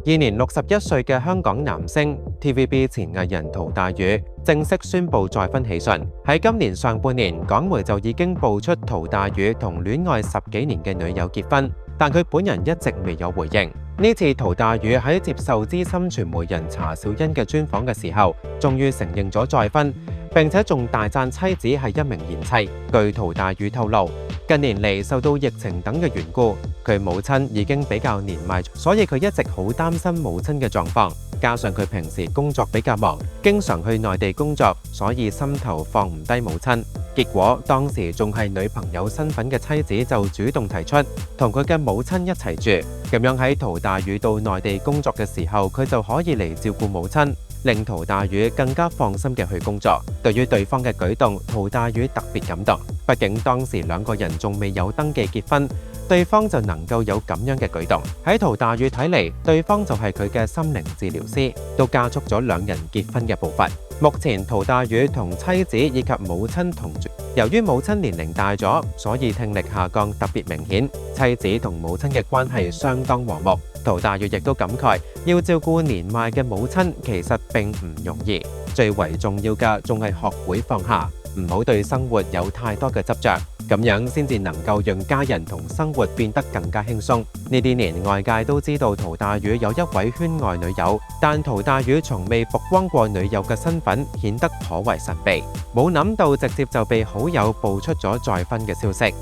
現年61歲嘅香港男星 TVB 前藝人陶大宇正式宣布再婚喜訊。喺今年上半年，港媒就已經報出陶大宇同戀愛10幾年嘅女友結婚，但佢本人一直未有回應。呢次陶大宇喺接受資深傳媒人查小欣嘅專訪嘅時候，終於承認咗再婚，並且仲大讚妻子係一名賢妻。據陶大宇透露，近年嚟受到疫情等嘅緣故，佢母親已經比較年邁，所以佢一直好擔心母親嘅狀況。加上佢平時工作比較忙，經常去內地工作，所以心頭放唔低母親。結果當時仲係女朋友身份嘅妻子就主動提出同佢嘅母親一齊住，咁樣喺陶大宇到內地工作嘅時候，佢就可以嚟照顧母親，令陶大宇更加放心嘅去工作。對於對方嘅舉動，陶大宇特別感動，畢竟當時兩個人仲未有登記結婚，對方就能夠有咁樣嘅舉動。喺陶大宇睇嚟，對方就係佢嘅心靈治療師，都加速咗兩人結婚嘅步伐。目前陶大宇同妻子以及母親同住，由於母親年齡大咗，所以聽力下降特別明顯。妻子同母親嘅關係相當和睦。陶大宇亦都感慨，要照顧年邁嘅母親其實並唔容易，最為重要嘅仲係學會放下，唔好對生活有太多嘅執着，咁樣先至能夠讓家人同生活變得更加輕鬆。呢啲年外界都知道陶大宇有一位圈外女友，但陶大宇從未曝光過女友嘅身份，顯得頗為神秘。冇諗到直接就被好友爆出咗再婚嘅消息。